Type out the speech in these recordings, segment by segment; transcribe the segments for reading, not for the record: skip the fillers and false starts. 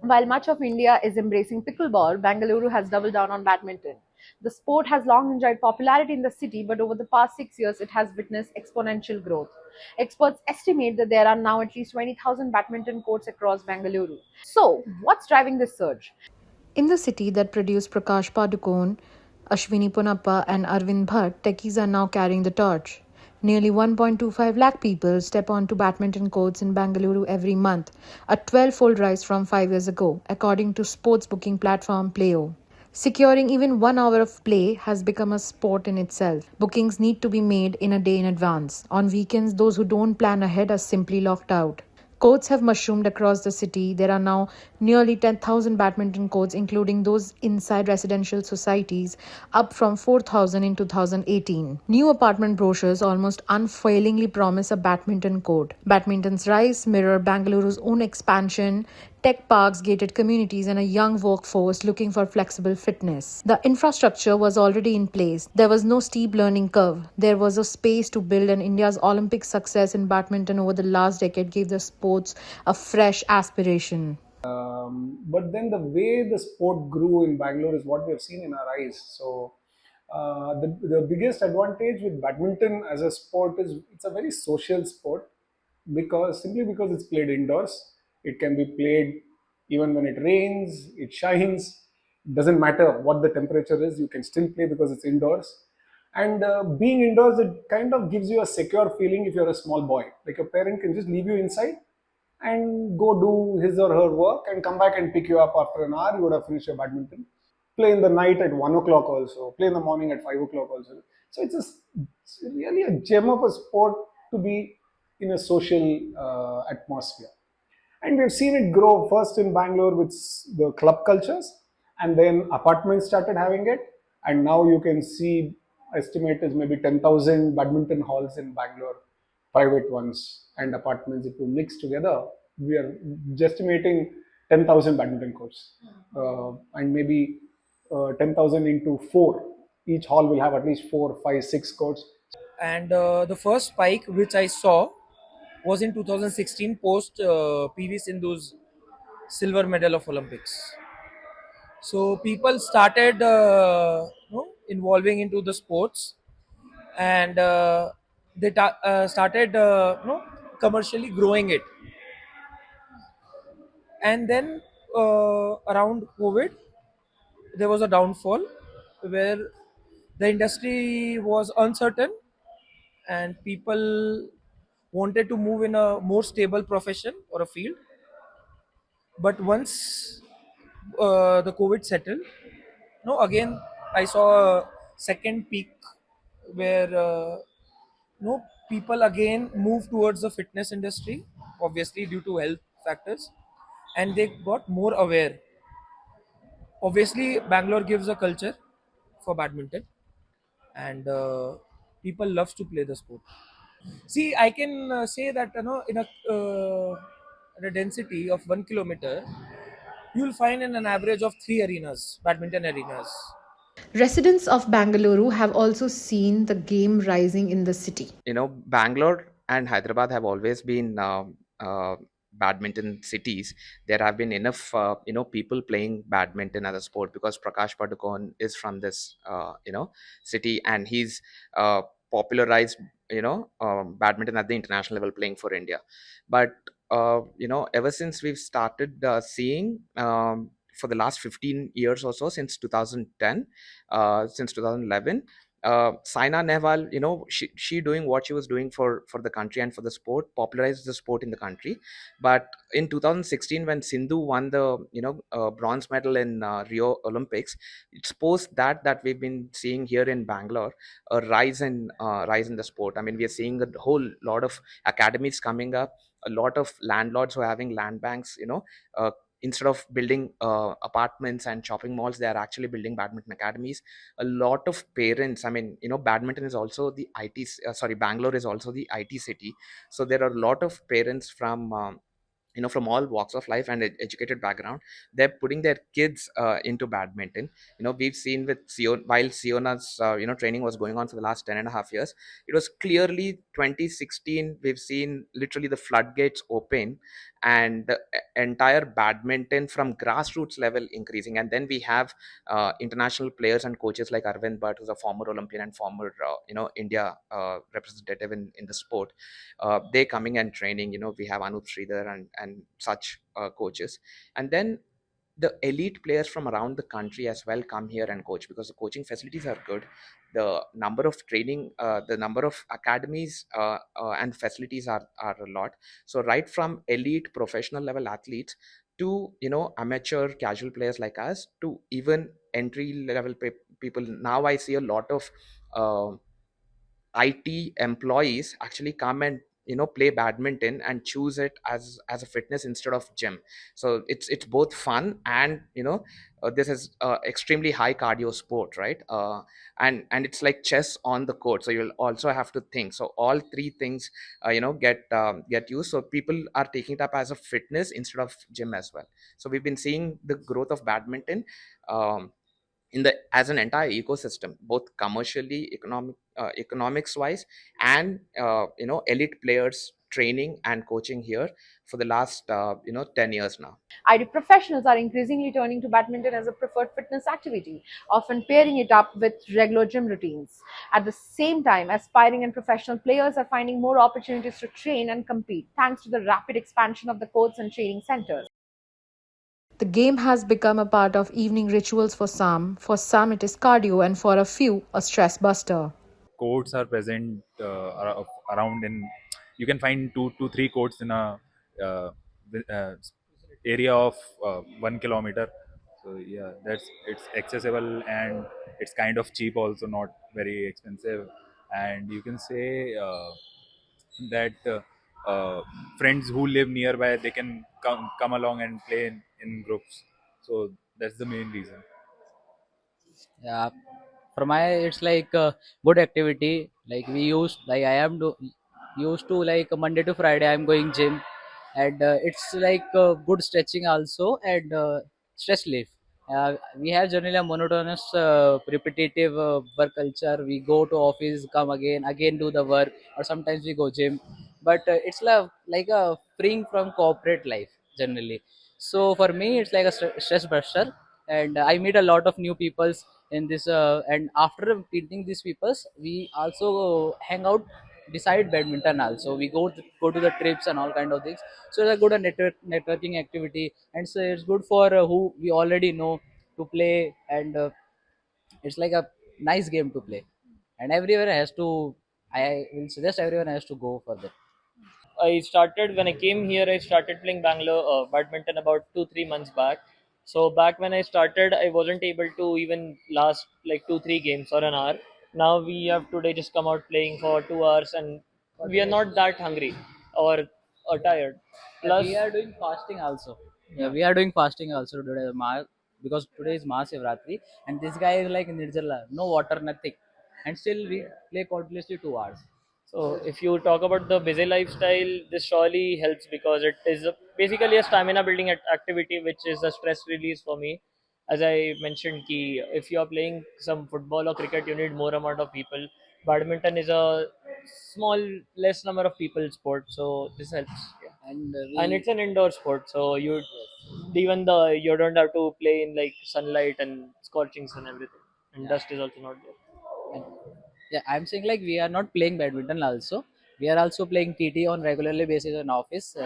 While much of India is embracing pickleball, Bengaluru has doubled down on badminton. The sport has long enjoyed popularity in the city, but over the past 6 years, it has witnessed exponential growth. Experts estimate that there are now at least 20,000 badminton courts across Bengaluru. So, what's driving this surge? In the city that produced Prakash Padukone, Ashwini Ponappa, and Arvind Bhatt, techies are now carrying the torch. Nearly 1.25 lakh people step onto badminton courts in Bengaluru every month, a 12-fold rise from 5 years ago, according to sports booking platform Playo. Securing even 1 hour of play has become a sport in itself. Bookings need to be made in a day in advance. On weekends, those who don't plan ahead are simply locked out. Courts have mushroomed across the city. There are now nearly 10,000 badminton courts, including those inside residential societies, up from 4,000 in 2018. New apartment brochures almost unfailingly promise a badminton court. Badminton's rise mirror Bengaluru's own expansion, tech parks, gated communities, and a young workforce looking for flexible fitness. The infrastructure was already in place. There was no steep learning curve. There was a space to build, and India's Olympic success in badminton over the last decade gave the sports a fresh aspiration. But then the way the sport grew in Bangalore is what we have seen in our eyes. So the biggest advantage with badminton as a sport is it's a very social sport because simply because it's played indoors. It can be played even when it rains, it shines. It doesn't matter what the temperature is, you can still play because it's indoors. And being indoors, it kind of gives you a secure feeling if you're a small boy. Like your parent can just leave you inside and go do his or her work and come back and pick you up after an hour. You would have finished your badminton. Play in the night at 1 o'clock also. Play in the morning at 5 o'clock also. So it's really a gem of a sport to be in a social atmosphere. And we've seen it grow first in Bangalore with the club cultures, and then apartments started having it. And now you can see, estimate is maybe 10,000 badminton halls in Bangalore, private ones and apartments. If you mix together, we are just estimating 10,000 badminton courts, and maybe 10,000 into four. Each hall will have at least four, five, six courts. And the first spike which I saw was in 2016 post PV Sindhu's silver medal of Olympics. So people started involving into the sports, and they started commercially growing it. And then around COVID, there was a downfall where the industry was uncertain and people wanted to move in a more stable profession or a field. But once the COVID settled, no, again I saw a second peak where people again move towards the fitness industry, obviously due to health factors, and they got more aware. Obviously, Bangalore gives a culture for badminton, and people loves to play the sport. See, I can say that in a density of 1 kilometer, you'll find in an average of three arenas, badminton arenas. Residents of Bangalore have also seen the game rising in the city. Bangalore and Hyderabad have always been badminton cities. There have been enough people playing badminton as a sport because Prakash Padukone is from this city, and he's popularized badminton at the international level, playing for India. But ever since we've started seeing for the last 15 years or so, since 2010, since 2011, Saina Nehwal, she doing what she was doing for the country and for the sport, popularized the sport in the country. But in 2016, when Sindhu won the bronze medal in Rio Olympics, it's post that we've been seeing here in Bangalore a rise in the sport. I mean, we are seeing a whole lot of academies coming up, a lot of landlords who are having land banks. Instead of building apartments and shopping malls, they are actually building badminton academies. A lot of parents, I mean, badminton is also the Bangalore is also the IT city. So there are a lot of parents from from all walks of life and educated background, they're putting their kids into badminton. We've seen with while Siona's training was going on for the last 10 and a half years, it was clearly 2016 we've seen literally the floodgates open, and the entire badminton from grassroots level increasing. And then we have international players and coaches like Arvind Bhatt, who's a former Olympian and former India representative in the sport. They coming and training. We have Anup Sridhar and such coaches. And then the elite players from around the country as well come here and coach, because the coaching facilities are good. The number of training, the number of academies and facilities are a lot. So right from elite professional level athletes to amateur casual players like us, to even entry level people, now I see a lot of uh, IT employees actually come and play badminton and choose it as a fitness instead of gym. So it's both fun, and this is extremely high cardio sport, right? And it's like chess on the court, so you'll also have to think. So all three things get used. So people are taking it up as a fitness instead of gym as well. So we've been seeing the growth of badminton in the as an entire ecosystem, both commercially, economics wise, and elite players training and coaching here for the last 10 years now. IT professionals are increasingly turning to badminton as a preferred fitness activity, often pairing it up with regular gym routines. At the same time, aspiring and professional players are finding more opportunities to train and compete thanks to the rapid expansion of the courts and training centers. The game has become a part of evening rituals for some. For some, it is cardio, and for a few, a stress buster. Courts are present around in, you can find two to three courts in a uh, area of 1 kilometer. So yeah, it's accessible, and it's kind of cheap also, not very expensive. And you can say that friends who live nearby, they can come along and play in groups. So that's the main reason. Yeah, for my it's like a good activity. Like we used, like I am used to like Monday to Friday I'm going gym, and it's like good stretching also, and stress relief. We have generally a monotonous, repetitive work culture. We go to office, come again do the work, or sometimes we go gym. But it's like a freeing from corporate life generally. So for me, it's like a stress buster, and I meet a lot of new peoples in this. And after meeting these peoples, we also hang out beside badminton. Also, we go to the trips and all kind of things. So it's a good networking activity, and so it's good for who we already know to play, and it's like a nice game to play. And everyone has to. I will suggest everyone has to go for that. I started when I came here. I started playing Bangalore badminton about 2 3 months back. So back when I started, I wasn't able to even last like 2 3 games or an hour. Now we have today just come out playing for 2 hours, and we are not that hungry or tired. Plus, We are doing fasting also. Yeah, we are doing fasting also today, because today is Mahashivratri, and this guy is like Nirjala, no water, nothing, and still we play continuously 2 hours. so if you talk about the busy lifestyle, this surely helps because it is basically a stamina building activity, which is a stress release for me. As I mentioned, ki if you are playing some football or cricket, you need more amount of people. Badminton is a small, less number of people sport, so this helps. Yeah. And And we it's an indoor sport, so even the you don't have to play in like sunlight and scorchings and everything, and yeah, dust is also not there. and yeah, I'm saying like we are not playing badminton also. We are also playing TT on regularly basis in office,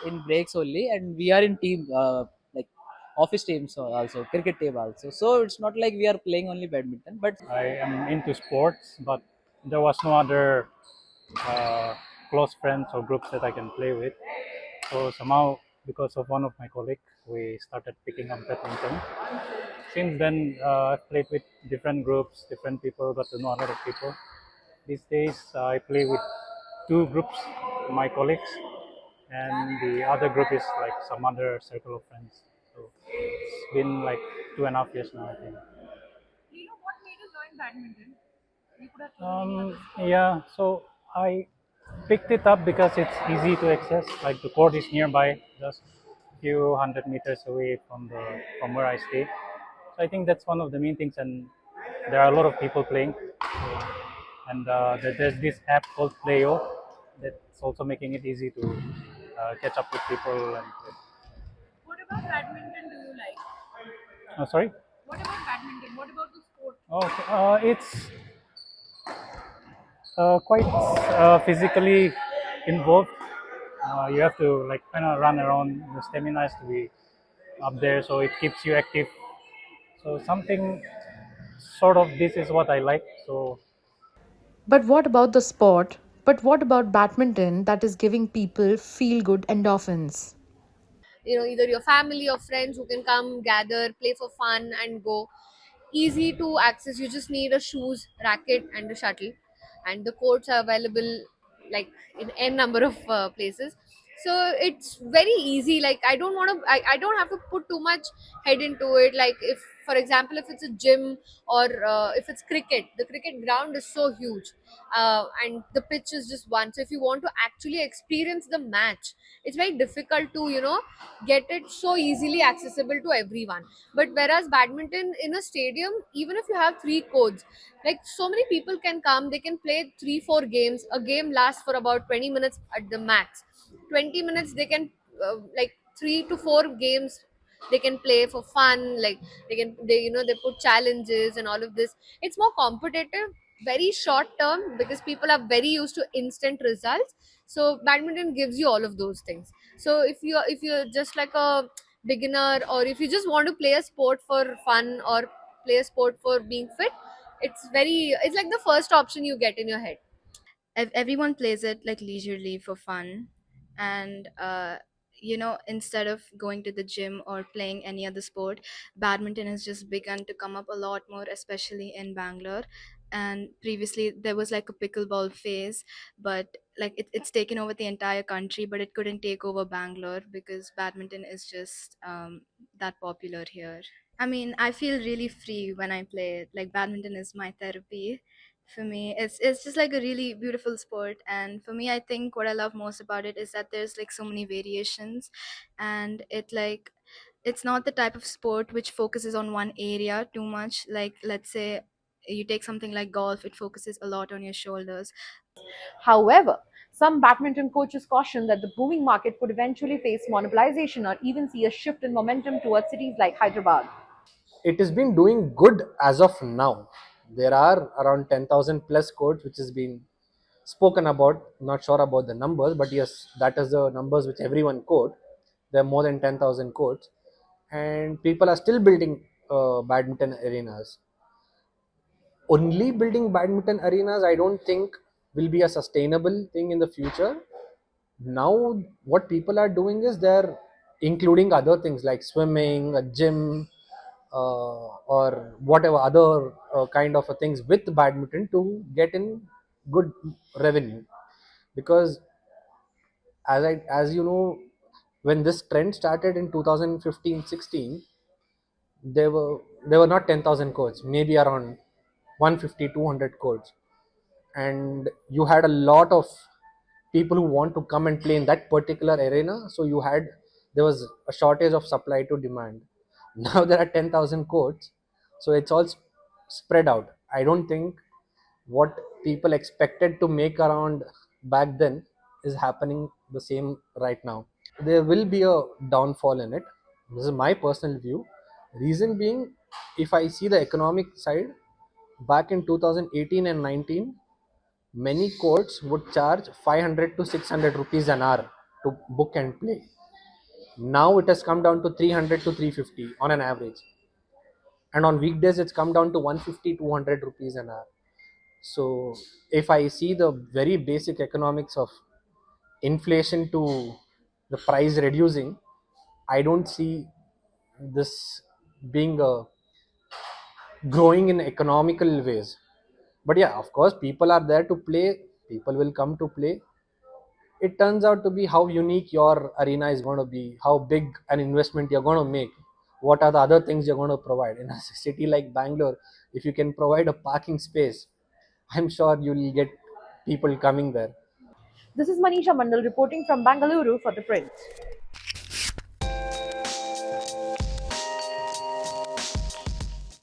in breaks only, and we are in team, like office teams also, cricket team also. So it's not like we are playing only badminton, but I am into sports, but there was no other uh, close friends or groups that I can play with. So somehow, because of one of my colleagues, we started picking up badminton. Since then, I've played with different groups, different people, got to know a lot of people. These days, I play with two groups, my colleagues, and the other group is like some other circle of friends. So it's been like 2.5 years now, I think. You know what made you join badminton? You could have chosen any Um, other sport. yeah, so I picked it up because it's easy to access. Like the court is nearby, just few hundred meters away from where I stay. So I think that's one of the main things, and there are a lot of people playing. And there's this app called Playo that's also making it easy to catch up with people and play. What about badminton do you like? Oh, sorry. What about badminton? What about the sport? Oh, okay. It's quite physically involved. You have to like kind of run around. The stamina has to be up there, so it keeps you active. So something sort of this is what I like. So But what about the sport? But what about badminton that is giving people feel good endorphins? Either your family or friends who can come gather, play for fun, and go. Easy to access. You just need a shoes, racket, and a shuttle, and the courts are available like in n number of places. So it's very easy. Like I don't want to. I don't have to put too much head into it. Like if, for example, if it's a gym or if it's cricket, the cricket ground is so huge, and the pitch is just one. So if you want to actually experience the match, it's very difficult to get it so easily accessible to everyone. But whereas badminton in a stadium, even if you have three codes, like so many people can come, they can play 3 4 games. A game lasts for about 20 minutes at the max. 20 minutes they can like 3 to 4 games they can play for fun. Like they put challenges and all of this. It's more competitive, very short term, because people are very used to instant results. So badminton gives you all of those things. So if you're just like a beginner, or if you just want to play a sport for fun or play a sport for being fit, it's like the first option you get in your head. Everyone plays it like leisurely for fun, and instead of going to the gym or playing any other sport, badminton has just begun to come up a lot more, especially in Bangalore. And previously there was like a pickleball phase, but like it's taken over the entire country, but it couldn't take over Bangalore because badminton is just that popular here. I mean, I feel really free when I play it. Like badminton is my therapy. For me, it's just like a really beautiful sport, and for me, I think what I love most about it is that there's like so many variations, and it's not the type of sport which focuses on one area too much. Like let's say you take something like golf, it focuses a lot on your shoulders. However, some badminton coaches caution that the booming market could eventually face monopolization or even see a shift in momentum towards cities like Hyderabad. It has been doing good as of now. There are around 10,000 plus codes which has been spoken about. Not sure about the numbers, but yes, that is the numbers which everyone quote. There are more than 10,000 codes, and people are still building badminton arenas. Only building badminton arenas, I don't think, will be a sustainable thing in the future. Now what people are doing is they're including other things like swimming, a gym, or whatever other kind of things with badminton to get in good revenue. Because as you know, when this trend started in 2015-16, there were not 10,000 codes, maybe around 150 200 codes, and you had a lot of people who want to come and play in that particular arena. So there was a shortage of supply to demand. Now there are 10,000 courts, so it's all spread out. I don't think what people expected to make around back then is happening the same right now. There will be a downfall in it. This is my personal view. Reason being, if I see the economic side, back in 2018 and 19, many courts would charge 500 to 600 rupees an hour to book and play. Now it has come down to 300 to 350 on an average, and on weekdays it's come down to 150 200 rupees an hour. So if I see the very basic economics of inflation to the price reducing, I don't see this being a growing in economical ways. But yeah, of course, people are there to play, people will come to play. It turns out to be how unique your arena is going to be, how big an investment you're going to make, what are the other things you're going to provide. In a city like Bangalore, if you can provide a parking space, I'm sure you'll get people coming there. This is Manisha Mandal reporting from Bengaluru for The Print.